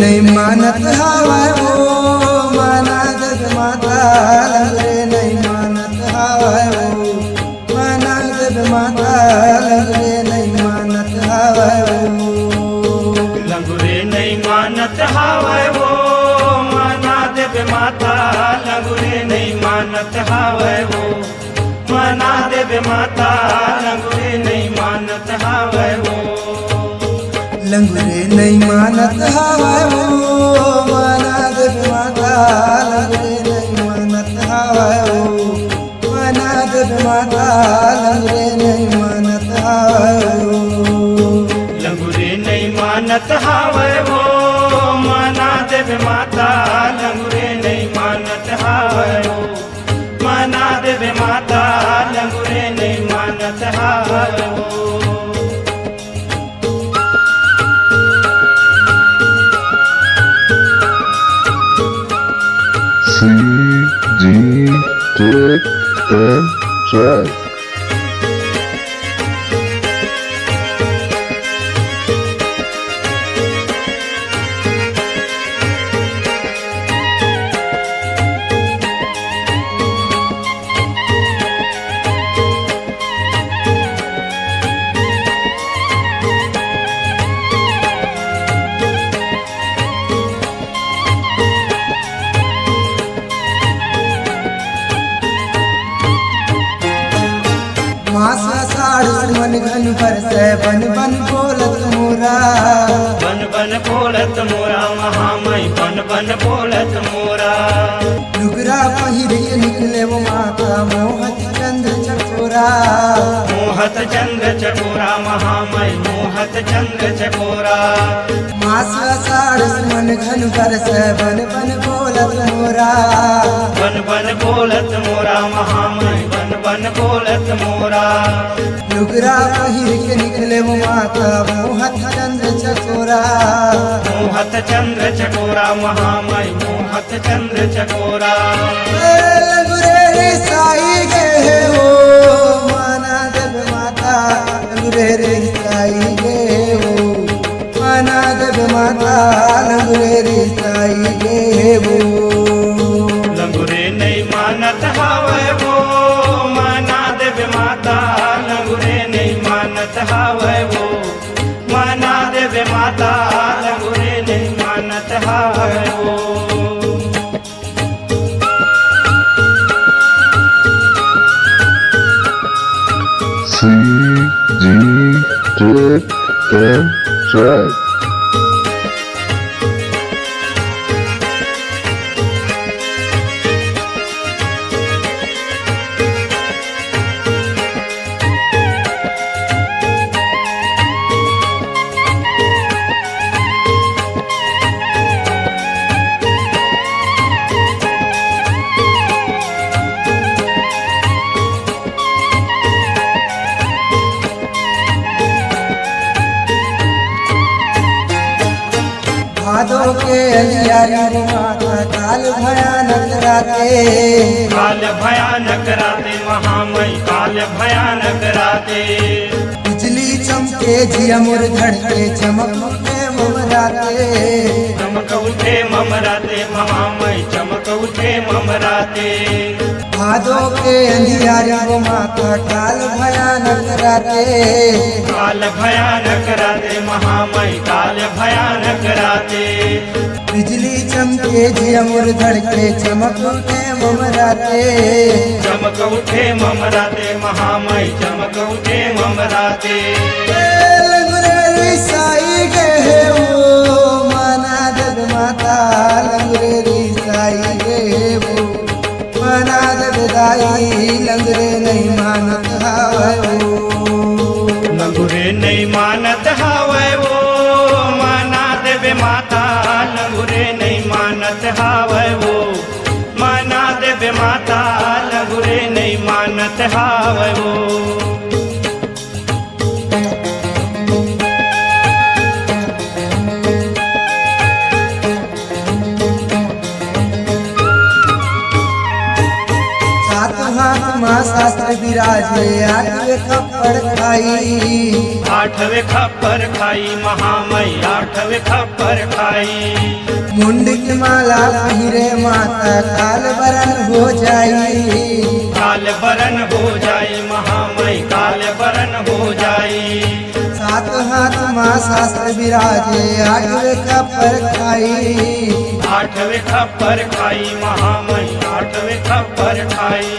नहीं मानत हवाय वो माना जग माता लंगरे नहीं मानत हवाय वो माना जग माता लंगरे नहीं मानत हवाय वो लंगुरे नहीं मानत हवाय वो माना देव माता लंगुरे नहीं मानत हवाय वो माना देव माता लंगुरे नहीं मानत हवाय वो लंगरे नहीं मानत हवाय वो माना देव माता लंगरे नहीं मानत हवाय वो माना देव माता लंगरे नहीं मानत हवाय वो लंगुरे नहीं मानत हवाय वो माना देव माता लंगुरे नहीं मानत हवाय वो माना देव माता लंगुरे नहीं मानत हवाय वो CD, Tick, and Track. मास साड़ मन घन बरसे बन बन बोलत मोरा बन बन बोलत मोरा महामय बन बन बोलत मोरा लुगरा पहिर के निकले वो माता मोहत चंद्र चकोरा मोहत चंद्र चकोरा महामय मोहत चंद्र चकोरा मास साड़ मन घन बरसे बन बन बोलत मोरा बन बन बोलत मोरा महामय बन बन बोलत मोरा लुगरा पहिर के निकले वो माता मोहत चंद्र चकोरा मोहत चंद्र चकोरा महामय मोहत चंद्र चकोरा लंगुरे रे साई गे हो माना देव माता लंगुरे रे साई गे हो माना देव माता लंगुरे रे साई गे हो लंगुरे नहीं मानत हवाय वो माना देव माता लंगुरे नहीं मानत हवाय वो माना देव माता लंगुरे नहीं मानत हवाय वो CD, Tick, and Track. भादो के अलियारी माता काल भयानक राते काल भयानक राते महामय काल भयानक राते बिजली चमके जिया मोर धड़के चमक उठे ममराते चमक उठे ममराते महामय चमक उठे ममराते भादो के अंधियारी वो माता काल भयानक राते काल भयानक राते महामय काल भयानक राते बिजली चमके जिया मोर धड़के चमक उठे ममराते चमक उठे ममराते महामय चमक उठे ममराते लंगुरे रे साई गे हो माना देव माता लंगुरे रे साई गे हो माना देव दाई लंगुरे नहीं मानत हवाय वो लंगुरे नहीं मानत हवाय वो माना देव माता लंगुरे नहीं मानत हवाय वो माना देव माता लंगुरे नहीं मानत हवाय वो હાથમાં શાસ્ત્ર બિરાજે આઠવે ખપ્પડ ખાઈ आठवे खप्पर खाई महामई आठवे खप्पर खाई मुंड की माला पहिरे माता काल बरन हो जाई काल बरन हो जाई महामई काल बरन हो जाई सात हाथ माँ शास्त्र बिराजे आठवे खप्पर खाई आठवे खप्पर खाई महामई आठवे खप्पर खाई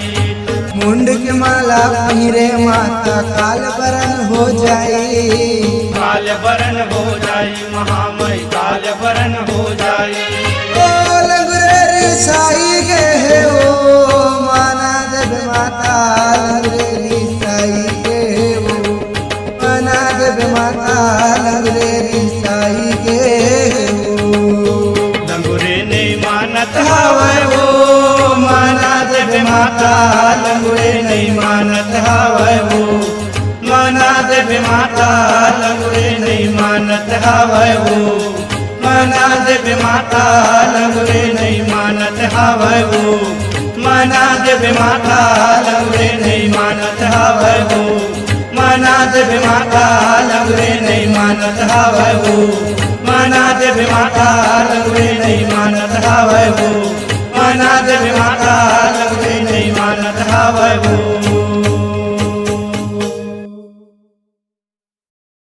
मुंड की माला पहिरे माता काल बरन हो जाई काल बरन हो जाई महामई काल बरन हो जाई ओ लंगुरे रे साई गे हे ओ माना देव माता लंगुरे रे साई गे हे ओ माना देव माता लंगुरे रे साई गे हे ओ लंगुरे ने मानत हावै वो माना देव माता लंगुरे नहीं मानत हावै वो माना देव माता लंगुरे नहीं मानत हावै वो माना देव माता लंगुरे नहीं मानत हावै वो माना देव माता लंगुरे नहीं मानत हावै वो माना देव माता लंगुरे नहीं मानत हावै वो माना देव माता लंगुरे नहीं मानत हावै वो माना देव माता